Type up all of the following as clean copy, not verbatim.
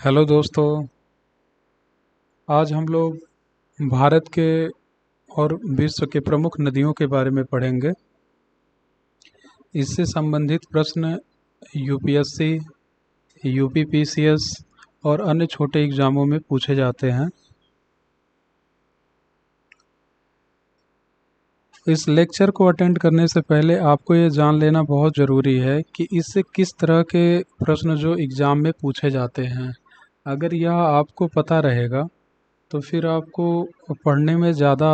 Hello दोस्तों। आज हम लोग भारत के और विश्व के प्रमुख नदियों के बारे में पढ़ेंगे। इससे संबंधित प्रश्न यूपीएससी, यूपीपीसीएस और अन्य छोटे एग्जामों में पूछे जाते हैं। इस लेक्चर को अटेंड करने से पहले आपको ये जान लेना बहुत ज़रूरी है कि इससे किस तरह के प्रश्न जो एग्ज़ाम में पूछे जाते हैं। अगर यह आपको पता रहेगा तो फिर आपको पढ़ने में ज़्यादा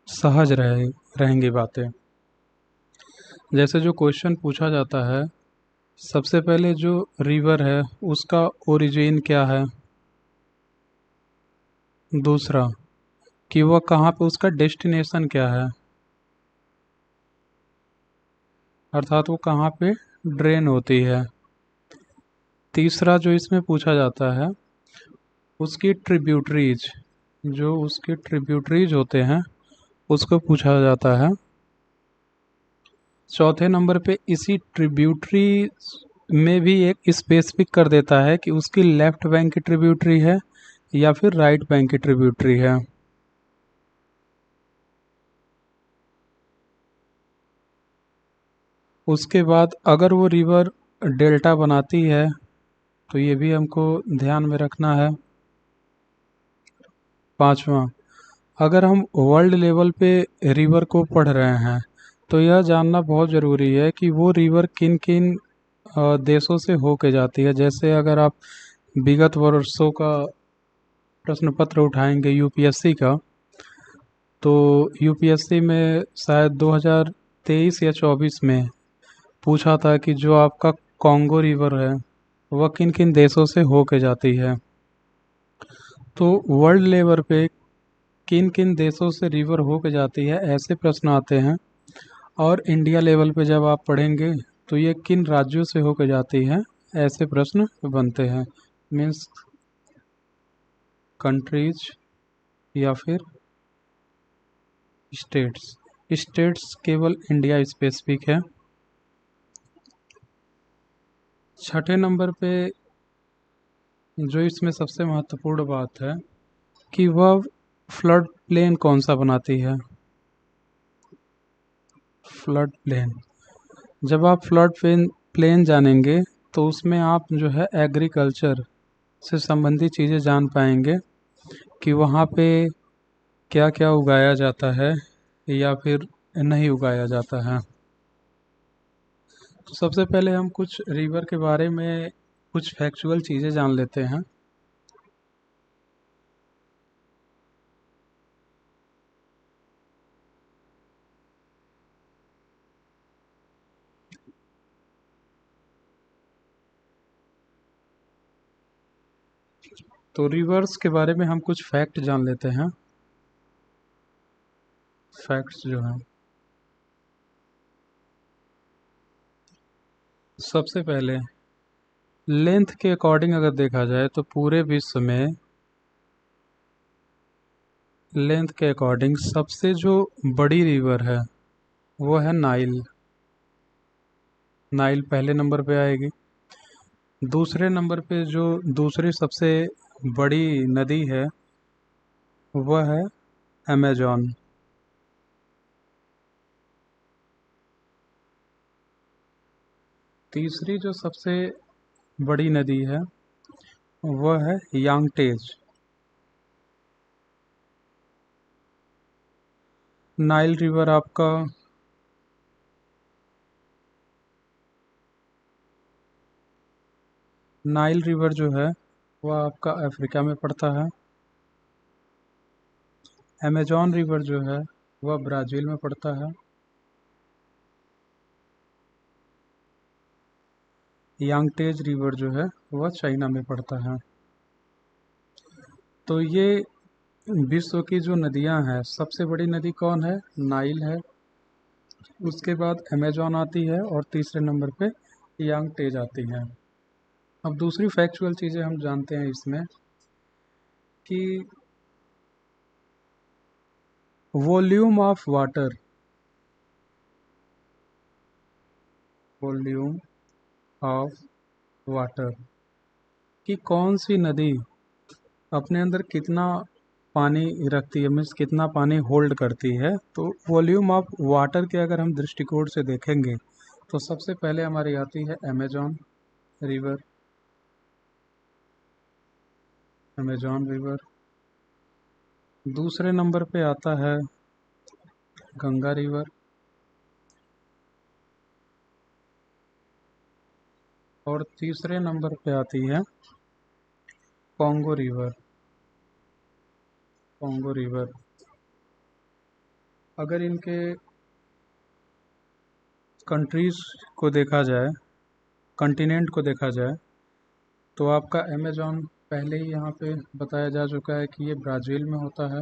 सहज रहेंगी बातें। जैसे जो क्वेश्चन पूछा जाता है, सबसे पहले जो रिवर है उसका ओरिजिन क्या है। दूसरा, कि वह कहाँ पे, उसका डेस्टिनेशन क्या है, अर्थात वो कहाँ पे ड्रेन होती है। तीसरा जो इसमें पूछा जाता है, उसकी ट्रिब्यूटरीज, जो उसके ट्रिब्यूटरीज होते हैं उसको पूछा जाता है। चौथे नंबर पे इसी ट्रिब्यूटरी में भी एक स्पेसिफिक कर देता है कि उसकी लेफ्ट बैंक की ट्रिब्यूटरी है या फिर राइट बैंक की ट्रिब्यूटरी है। उसके बाद अगर वो रिवर डेल्टा बनाती है तो ये भी हमको ध्यान में रखना है। पांचवा, अगर हम वर्ल्ड लेवल पे रिवर को पढ़ रहे हैं तो यह जानना बहुत ज़रूरी है कि वो रिवर किन किन देशों से होके जाती है। जैसे अगर आप विगत वर्षों का प्रश्न पत्र उठाएंगे यूपीएससी का, तो यूपीएससी में शायद 2023 या 24 में पूछा था कि जो आपका कॉन्गो रिवर है वह किन किन देशों से होके जाती है। तो वर्ल्ड लेवल पे किन किन देशों से रिवर होके जाती है ऐसे प्रश्न आते हैं। और इंडिया लेवल पे जब आप पढ़ेंगे तो ये किन राज्यों से होके जाती है ऐसे प्रश्न बनते हैं। मीन्स कंट्रीज या फिर स्टेट्स। स्टेट्स केवल इंडिया स्पेसिफिक है। छठे नंबर पे जो इसमें सबसे महत्वपूर्ण बात है कि वह फ्लड प्लेन कौन सा बनाती है। फ्लड प्लेन, जब आप फ्लड प्लेन जानेंगे तो उसमें आप जो है एग्रीकल्चर से संबंधित चीज़ें जान पाएंगे कि वहाँ पे क्या क्या उगाया जाता है या फिर नहीं उगाया जाता है। तो सबसे पहले हम कुछ रिवर के बारे में कुछ फैक्चुअल चीज़ें जान लेते हैं। तो रिवर्स के बारे में हम कुछ फैक्ट जान लेते हैं। फैक्ट्स जो हैं, सबसे पहले लेंथ के अकॉर्डिंग अगर देखा जाए तो पूरे विश्व में लेंथ के अकॉर्डिंग सबसे जो बड़ी रिवर है वो है नाइल। नाइल पहले नंबर पे आएगी। दूसरे नंबर पे जो दूसरी सबसे बड़ी नदी है वह है अमेजॉन। तीसरी जो सबसे बड़ी नदी है वह है यांगटेज। नाइल रिवर आपका नाइल रिवर जो है वह आपका अफ्रीका में पड़ता है। अमेजॉन रिवर जो है वह ब्राज़ील में पड़ता है। यांगटेज रिवर जो है वह चाइना में पड़ता है। तो ये विश्व की जो नदियां हैं, सबसे बड़ी नदी कौन है? नाइल है। उसके बाद अमेजॉन आती है और तीसरे नंबर पे यांगटेज आती है। अब दूसरी फैक्चुअल चीज़ें हम जानते हैं इसमें कि volume of water, volume of water कि कौन सी नदी अपने अंदर कितना पानी रखती है, मीन्स कितना पानी होल्ड करती है। तो वॉल्यूम ऑफ वाटर के अगर हम दृष्टिकोण से देखेंगे तो सबसे पहले हमारी आती है अमेजॉन रिवर। Amazon river. दूसरे नंबर पे आता है गंगा रिवर। और तीसरे नंबर पे आती है कॉन्गो रिवर। Congo river. अगर इनके कंट्रीज को देखा जाए, कॉन्टिनेंट को देखा जाए, तो आपका अमेजॉन पहले ही यहाँ पे बताया जा चुका है कि ये ब्राज़ील में होता है,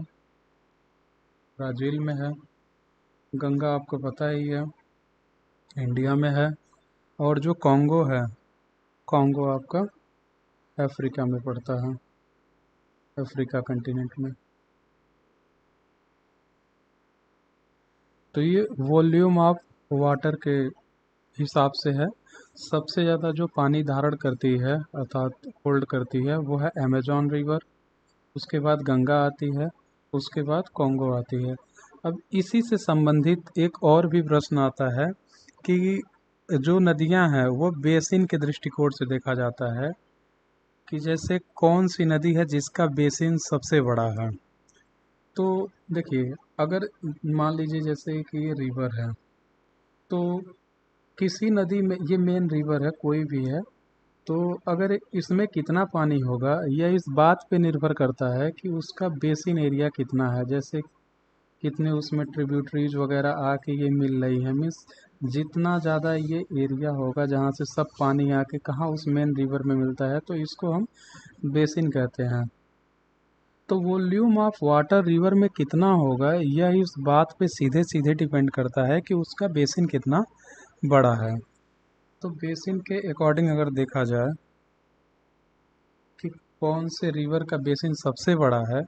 ब्राज़ील में है। गंगा आपको पता ही है, इंडिया में है। और जो कॉन्गो है, कॉन्गो आपका अफ्रीका में पड़ता है, अफ्रीका कंटिनेंट में। तो ये वॉल्यूम ऑफ वाटर के हिसाब से है। सबसे ज़्यादा जो पानी धारण करती है अर्थात होल्ड करती है वो है अमेजॉन रिवर। उसके बाद गंगा आती है, उसके बाद कॉन्गो आती है। अब इसी से संबंधित एक और भी प्रश्न आता है कि जो नदियां हैं वो बेसिन के दृष्टिकोण से देखा जाता है कि जैसे कौन सी नदी है जिसका बेसिन सबसे बड़ा है। तो देखिए, अगर मान लीजिए जैसे कि ये रिवर है, तो किसी नदी में, ये मेन रिवर है कोई भी है, तो अगर इसमें कितना पानी होगा यह इस बात पे निर्भर करता है कि उसका बेसिन एरिया कितना है। जैसे कितने उसमें ट्रिब्यूटरीज वगैरह आके ये मिल रही है, मीन्स जितना ज़्यादा ये एरिया होगा जहाँ से सब पानी आके कहाँ उस मेन रिवर में मिलता है, तो इसको हम बेसिन कहते हैं। तो वॉल्यूम ऑफ वाटर रिवर में कितना होगा यह इस बात पे सीधे सीधे डिपेंड करता है कि उसका बेसिन कितना बड़ा है। तो बेसिन के अकॉर्डिंग अगर देखा जाए कि कौन से रिवर का बेसिन सबसे बड़ा है,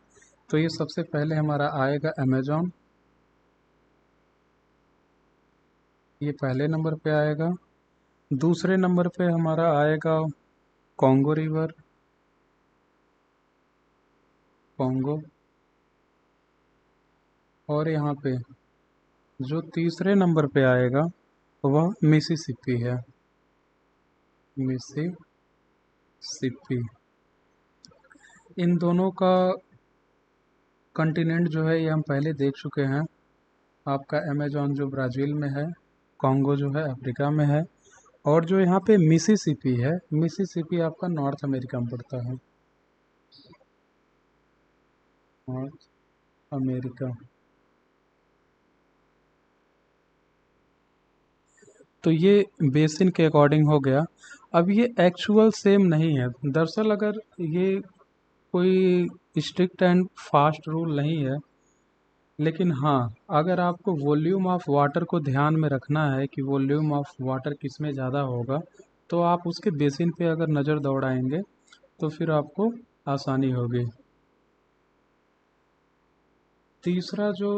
तो ये सबसे पहले हमारा आएगा अमेजॉन, ये पहले नंबर पे आएगा। दूसरे नंबर पे हमारा आएगा कॉन्गो रिवर, कॉन्गो। और यहाँ पे जो तीसरे नंबर पे आएगा वह मिसिसिपी है, मिसिसिपी। इन दोनों का कंटिनेंट जो है ये हम पहले देख चुके हैं। आपका अमेजॉन जो ब्राज़ील में है, कॉन्गो जो है अफ्रीका में है, और जो यहाँ पे मिसिसिपी है, मिसिसिपी आपका नॉर्थ अमेरिका में पड़ता है, नॉर्थ अमेरिका। तो ये बेसिन के अकॉर्डिंग हो गया। अब ये एक्चुअल सेम नहीं है दरअसल, अगर ये कोई स्ट्रिक्ट एंड फास्ट रूल नहीं है, लेकिन हाँ, अगर आपको वॉल्यूम ऑफ वाटर को ध्यान में रखना है कि वॉल्यूम ऑफ वाटर किस में ज़्यादा होगा, तो आप उसके बेसिन पे अगर नज़र दौड़ाएंगे तो फिर आपको आसानी होगी। तीसरा जो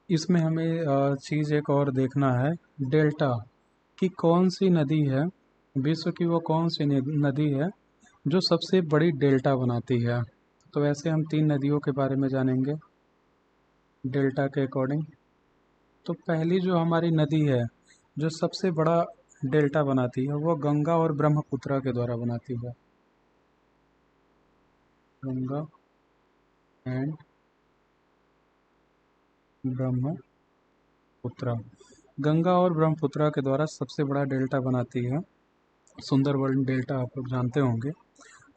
इसमें हमें चीज़ एक और देखना है, डेल्टा, कि कौन सी नदी है, विश्व की वो कौन सी नदी है जो सबसे बड़ी डेल्टा बनाती है। तो ऐसे हम तीन नदियों के बारे में जानेंगे डेल्टा के अकॉर्डिंग। तो पहली जो हमारी नदी है जो सबसे बड़ा डेल्टा बनाती है वो गंगा और ब्रह्मपुत्रा के द्वारा बनाती है, गंगा एंड ब्रह्मपुत्रा। गंगा और ब्रह्मपुत्रा के द्वारा सबसे बड़ा डेल्टा बनाती है, सुंदरबन डेल्टा आप लोग जानते होंगे।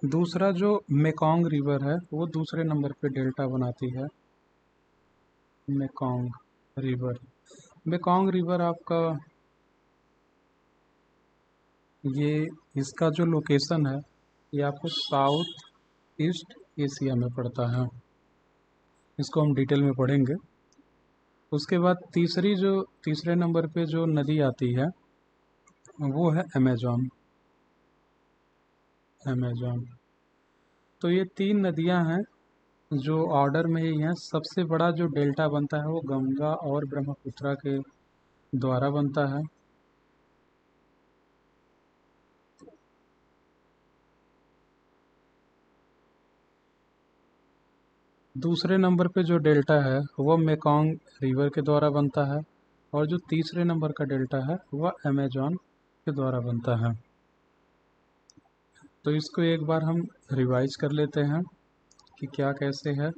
दूसरा जो मेकॉन्ग रिवर है वो दूसरे नंबर पे डेल्टा बनाती है, मेकॉन्ग रिवर। मेकॉन्ग रिवर आपका, ये इसका जो लोकेशन है ये आपको साउथ ईस्ट एशिया में पड़ता है, इसको हम डिटेल में पढ़ेंगे। उसके बाद तीसरे नंबर पे जो नदी आती है वो है अमेजॉन, अमेजॉन। तो ये तीन नदियां हैं जो ऑर्डर में ही हैं। सबसे बड़ा जो डेल्टा बनता है वो गंगा और ब्रह्मपुत्रा के द्वारा बनता है। दूसरे नंबर पे जो डेल्टा है वह मेकॉन्ग रिवर के द्वारा बनता है, और जो तीसरे नंबर का डेल्टा है वह अमेजॉन के द्वारा बनता है। तो इसको एक बार हम रिवाइज कर लेते हैं कि क्या कैसे है।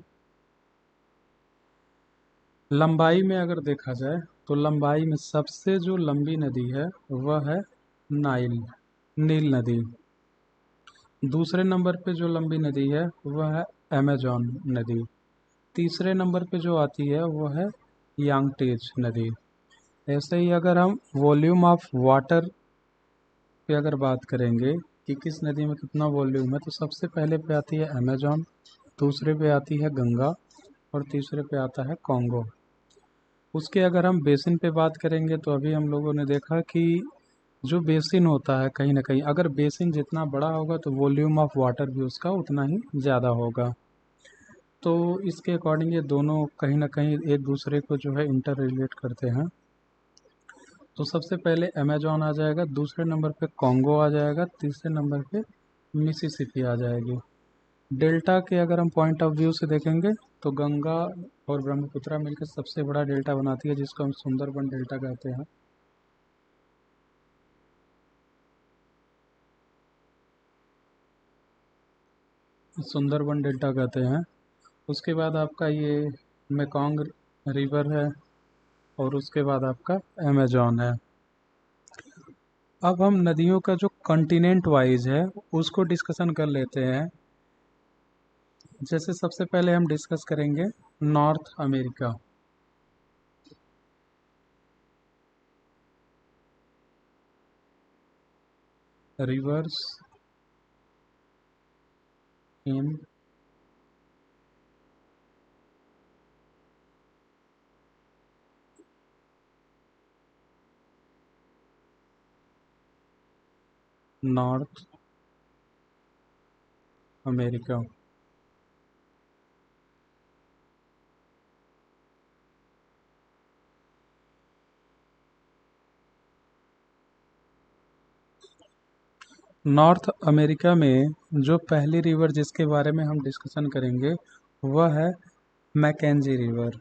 लंबाई में अगर देखा जाए तो लंबाई में सबसे जो लंबी नदी है वह है नाइल, नील नदी। दूसरे नंबर पे जो लंबी नदी है वह है अमेजॉन नदी। तीसरे नंबर पे जो आती है वह है यांगटीज नदी। ऐसे ही अगर हम वॉल्यूम ऑफ वाटर पे अगर बात करेंगे कि किस नदी में कितना वॉल्यूम है, तो सबसे पहले पे आती है अमेजॉन, दूसरे पे आती है गंगा, और तीसरे पे आता है कॉन्गो। उसके अगर हम बेसिन पे बात करेंगे तो अभी हम लोगों ने देखा कि जो बेसिन होता है कहीं ना कहीं अगर बेसिन जितना बड़ा होगा तो वॉल्यूम ऑफ वाटर भी उसका उतना ही ज़्यादा होगा। तो इसके अकॉर्डिंग ये दोनों कहीं ना कहीं एक दूसरे को जो है इंटर रिलेट करते हैं। तो सबसे पहले अमेजॉन आ जाएगा, दूसरे नंबर पे कॉन्गो आ जाएगा, तीसरे नंबर पे मिसिसिपी आ जाएगी। डेल्टा के अगर हम पॉइंट ऑफ व्यू से देखेंगे तो गंगा और ब्रह्मपुत्रा मिलकर सबसे बड़ा डेल्टा बनाती है, जिसको हम सुंदरबन डेल्टा कहते हैं। सुंदरबन डेल्टा कहते हैं। उसके बाद आपका ये मेकॉन्ग रिवर है, और उसके बाद आपका अमेजॉन है। अब हम नदियों का जो कॉन्टिनेंट वाइज है उसको डिस्कशन कर लेते हैं। जैसे सबसे पहले हम डिस्कस करेंगे नॉर्थ अमेरिका। रिवर्स इन नॉर्थ अमेरिका। नॉर्थ अमेरिका में जो पहली रिवर जिसके बारे में हम डिस्कशन करेंगे वह है मैकेंजी रिवर।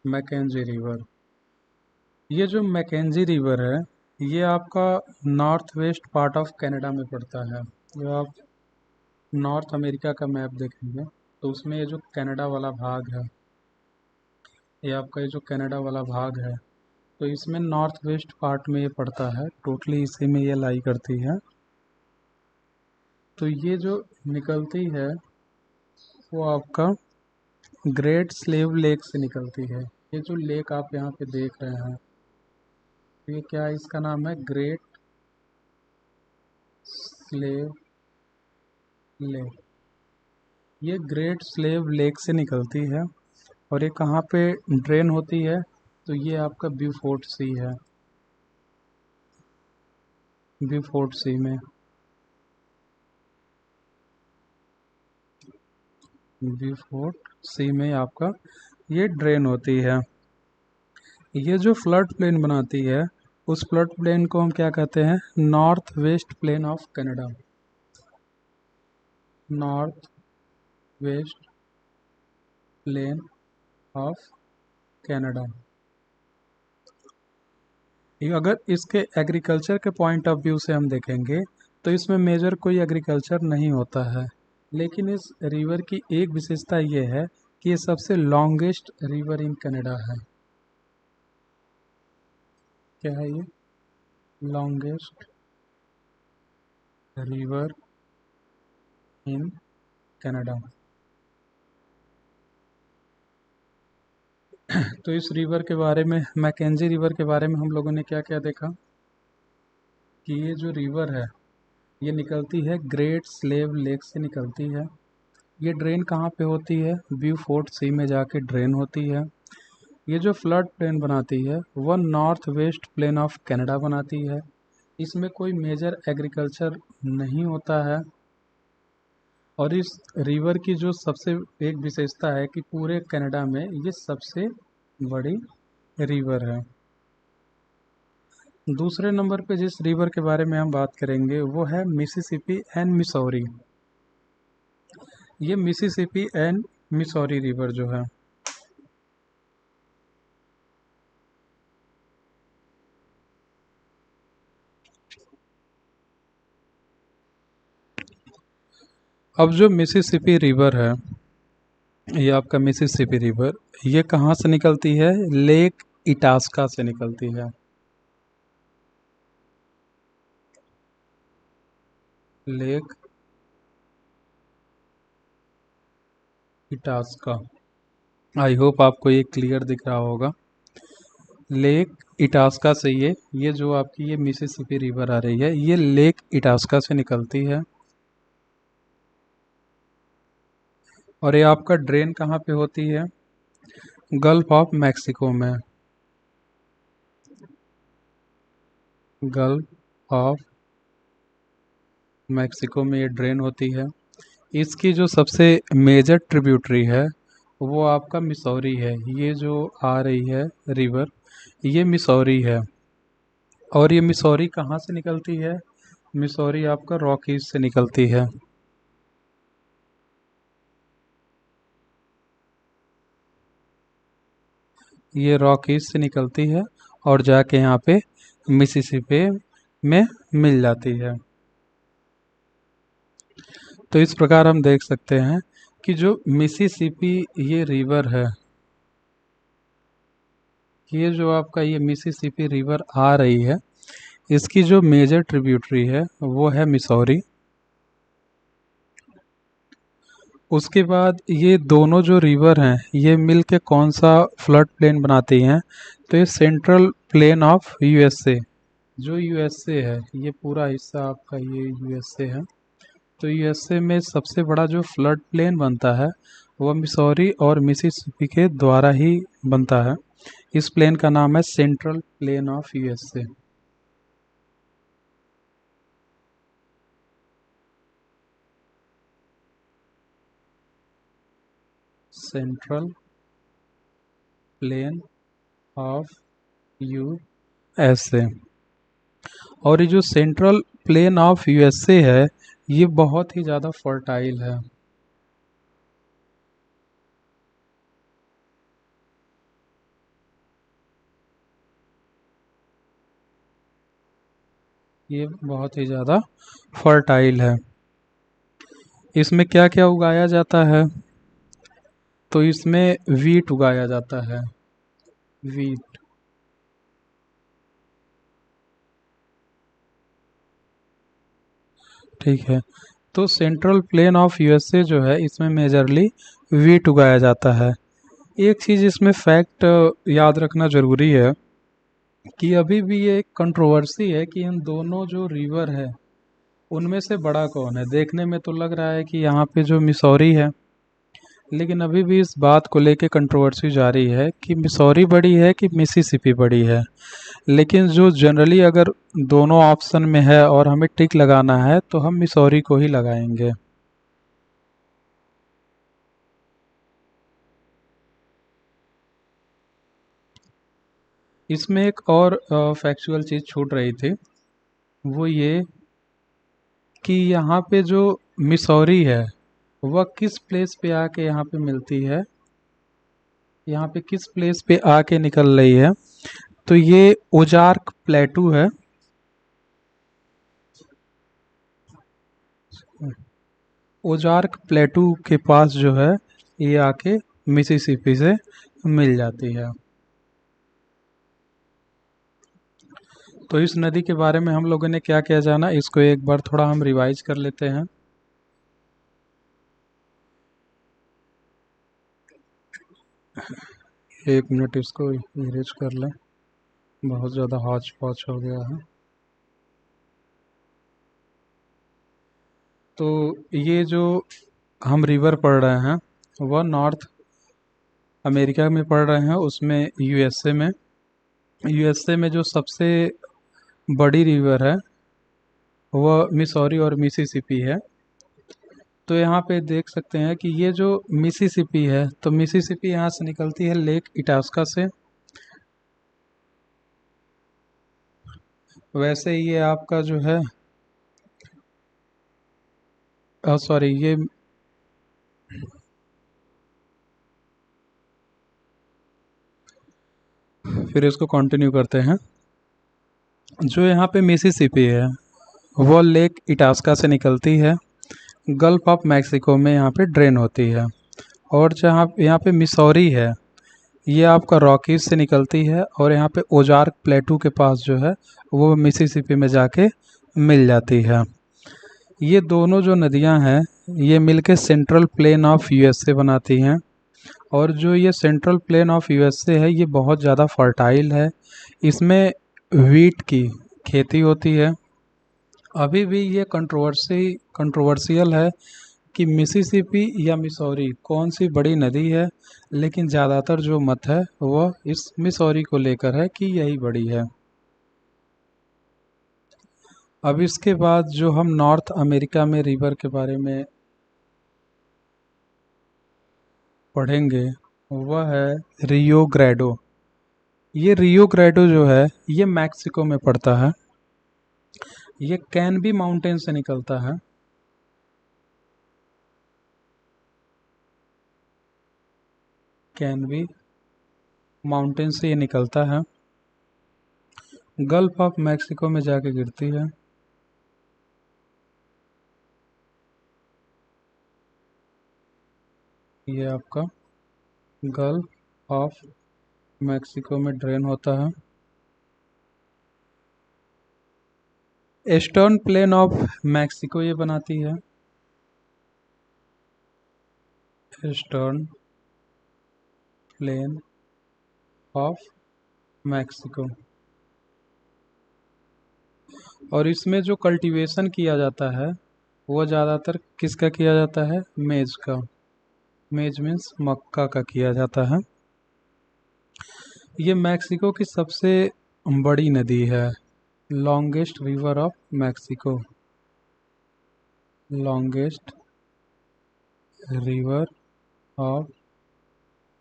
मैकेंजी रिवर, ये जो मैकेंजी रिवर है ये आपका north west part of Canada में पड़ता है। जो आप नॉर्थ अमेरिका का मैप देखेंगे तो उसमें ये जो कनाडा वाला भाग है, ये आपका ये जो कनाडा वाला भाग है, तो इसमें नॉर्थ वेस्ट पार्ट में ये पड़ता है, टोटली इसी में ये लाई करती है। तो ये जो निकलती है वो आपका ग्रेट स्लेव लेक से निकलती है। ये जो लेक आप यहाँ पे देख रहे हैं, ये क्या है, इसका नाम है ग्रेट स्लेव लेक। ये ग्रेट स्लेव लेक से निकलती है, और ये कहाँ पे ड्रेन होती है, तो ये आपका ब्यूफोर्ट सी है। ब्यूफोर्ट सी में, ब्यूफोर्ट सी में आपका ये ड्रेन होती है। ये जो फ्लड प्लेन बनाती है उस फ्लड प्लेन को हम क्या कहते हैं, north west plain of Canada. North west plain of Canada. अगर इसके एग्रीकल्चर के पॉइंट ऑफ व्यू से हम देखेंगे तो इसमें मेजर कोई एग्रीकल्चर नहीं होता है, लेकिन इस रिवर की एक विशेषता ये है कि ये सबसे लॉन्गेस्ट रिवर इन कनाडा है। क्या है ये, लॉन्गेस्ट रिवर इन कनाडा। तो इस रिवर के बारे में, मैकेंजी रिवर के बारे में हम लोगों ने क्या क्या देखा कि ये जो रिवर है ये निकलती है ग्रेट स्लेव लेक से निकलती है। ये ड्रेन कहाँ पे होती है, ब्यूफोर्ट सी में जाके ड्रेन होती है। ये जो फ्लड प्लेन बनाती है वह north west plain of Canada बनाती है। इसमें कोई मेजर एग्रीकल्चर नहीं होता है, और इस रिवर की जो सबसे एक विशेषता है कि पूरे कनाडा में ये सबसे बड़ी रिवर है। दूसरे नंबर पे जिस रिवर के बारे में हम बात करेंगे वो है मिसिसिपी एंड मिसौरी। ये मिसिसिपी एंड मिसौरी रिवर जो है, अब जो मिसिसिपी रिवर है, ये आपका मिसिसिपी रिवर, ये कहाँ से निकलती है? लेक इटास्का से निकलती है। लेक इटास्का, आई होप आपको ये क्लियर दिख रहा होगा। लेक इटास्का से ये जो आपकी ये मिसिसिपी रिवर आ रही है, ये लेक इटास्का से निकलती है। और ये आपका ड्रेन कहाँ पे होती है? गल्फ ऑफ मैक्सिको में। गल्फ ऑफ मैक्सिको में ये ड्रेन होती है। इसकी जो सबसे मेजर ट्रिब्यूटरी है वो आपका मिसौरी है। ये जो आ रही है रिवर, ये मिसौरी है। और ये मिसौरी कहाँ से निकलती है? मिसौरी आपका रॉकीज से निकलती है। ये रॉकीज से निकलती है और जाके यहाँ पे मिसिसिपी में मिल जाती है। तो इस प्रकार हम देख सकते हैं कि जो मिसिसिपी ये रिवर है, ये जो आपका ये मिसिसिपी रिवर आ रही है, इसकी जो मेजर ट्रिब्यूटरी है वो है मिसौरी। उसके बाद ये दोनों जो रिवर हैं ये मिल के कौन सा फ्लड प्लेन बनाती हैं? तो ये सेंट्रल प्लेन ऑफ यूएसए, जो यूएसए है, ये पूरा हिस्सा आपका ये यूएसए है। तो यूएसए में सबसे बड़ा जो फ्लड प्लेन बनता है वह मिसौरी और मिसिसिपी के द्वारा ही बनता है। इस प्लेन का नाम है central plain of USA. Central plain of USA. और ये जो सेंट्रल प्लेन ऑफ यूएसए है, ये बहुत ही ज़्यादा फर्टाइल है। ये बहुत ही ज़्यादा फर्टाइल है। इसमें क्या क्या उगाया जाता है? तो इसमें वीट उगाया जाता है। वीट, ठीक है। तो सेंट्रल प्लेन ऑफ यूएसए जो है, इसमें मेजरली वीट उगाया जाता है। एक चीज़ इसमें फैक्ट याद रखना ज़रूरी है कि अभी भी ये एक कंट्रोवर्सी है कि इन दोनों जो रिवर है उनमें से बड़ा कौन है। देखने में तो लग रहा है कि यहाँ पे जो मिसौरी है, लेकिन अभी भी इस बात को लेके कंट्रोवर्सी जारी है कि मिसौरी बड़ी है कि मिसिसिपी बड़ी है। लेकिन जो जनरली अगर दोनों ऑप्शन में है और हमें टिक लगाना है तो हम मिसौरी को ही लगाएंगे। इसमें एक और फैक्चुअल चीज़ छूट रही थी, वो ये कि यहाँ पे जो मिसौरी है वह किस प्लेस पे आके यहाँ पे मिलती है, यहाँ पे किस प्लेस पे आके निकल रही है? तो ये ओजार्क प्लेटू है। ओजार्क प्लेटू के पास जो है ये आके मिसिसिपी से मिल जाती है। तो इस नदी के बारे में हम लोगों ने क्या क्या जाना, इसको एक बार थोड़ा हम रिवाइज कर लेते हैं। एक मिनट इसको इरेज कर लें, बहुत ज़्यादा हौच पौच हो गया है। तो ये जो हम रिवर पढ़ रहे हैं वह नॉर्थ अमेरिका में पढ़ रहे हैं, उसमें यूएसए में जो सबसे बड़ी रिवर है वह मिसौरी और मिसिसिपी है। तो यहाँ पे देख सकते हैं कि ये जो मिसिसिपी है, तो मिसिसिपी यहाँ से निकलती है लेक इटास्का से। वैसे ये आपका जो है, सॉरी, ये फिर इसको कंटिन्यू करते हैं। जो यहाँ पे मिसिसिपी है वो लेक इटास्का से निकलती है, गल्फ ऑफ मैक्सिको में यहाँ पे ड्रेन होती है। और जहाँ यहाँ पे मिसौरी है, ये आपका रॉकीज से निकलती है और यहाँ पे ओजार्क प्लेटू के पास जो है वो मिसिसिपी में जाके मिल जाती है। ये दोनों जो नदियाँ हैं ये मिलके सेंट्रल प्लेन ऑफ यूएसए बनाती हैं। और जो ये सेंट्रल प्लेन ऑफ यूएसए है ये बहुत ज़्यादा फर्टाइल है, इसमें वीट की खेती होती है। अभी भी ये कंट्रोवर्शियल है कि मिसिसिपी या मिसौरी कौन सी बड़ी नदी है, लेकिन ज़्यादातर जो मत है वह इस मिसौरी को लेकर है कि यही बड़ी है। अब इसके बाद जो हम नॉर्थ अमेरिका में रिवर के बारे में पढ़ेंगे वह है रियो ग्रेडो। ये रियो ग्रेडो जो है ये मैक्सिको में पड़ता है। ये कैनबी माउंटेन से निकलता है। कैनबी माउंटेन से ये निकलता है, गल्फ ऑफ मैक्सिको में जाके गिरती है। ये आपका गल्फ ऑफ मैक्सिको में ड्रेन होता है। ईस्टर्न प्लेन ऑफ मैक्सिको ये बनाती है। Eastern plane of Mexico. और इसमें जो कल्टीवेशन किया जाता है वो ज़्यादातर किसका किया जाता है? मेज का। मेज मीन्स मक्का का किया जाता है। ये मैक्सिको की सबसे बड़ी नदी है, longest river of Mexico. Longest river of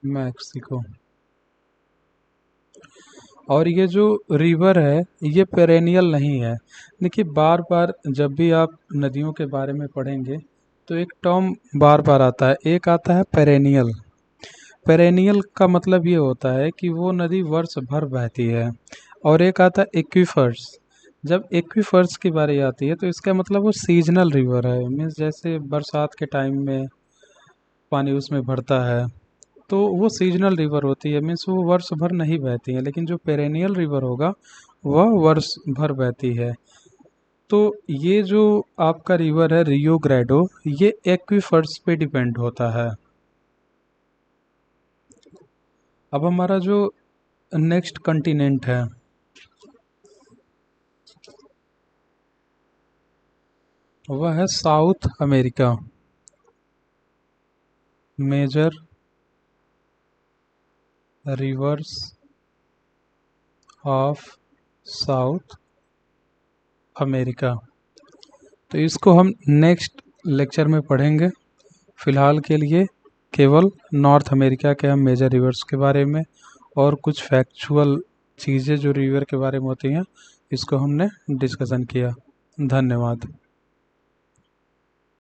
Mexico. और ये जो रिवर है ये पेरेनियल नहीं है। देखिए, बार बार जब भी आप नदियों के बारे में पढ़ेंगे तो एक टर्म बार बार आता है, एक आता है पेरेनियल। पेरेनियल का मतलब ये होता है कि वो नदी वर्ष भर बहती है। और एक आता है एक्वीफर्स। जब एक्वीफर्स की बारी आती है तो इसका मतलब वो सीजनल रिवर है, मीन्स जैसे बरसात के टाइम में पानी उसमें भरता है तो वो सीजनल रिवर होती है, मीन्स वो वर्ष भर नहीं बहती है। लेकिन जो पेरेनियल रिवर होगा वह वर्ष भर बहती है। तो ये जो आपका रिवर है रियो ग्रेडो ये एक्वीफर्स पे डिपेंड होता है। अब हमारा जो नेक्स्ट कंटिनेंट है वह है South America. Major rivers of South America. तो इसको हम नेक्स्ट लेक्चर में पढ़ेंगे। फ़िलहाल के लिए केवल नॉर्थ अमेरिका के हम मेजर रिवर्स के बारे में और कुछ फैक्चुअल चीज़ें जो रिवर के बारे में होती हैं इसको हमने डिस्कशन किया। धन्यवाद।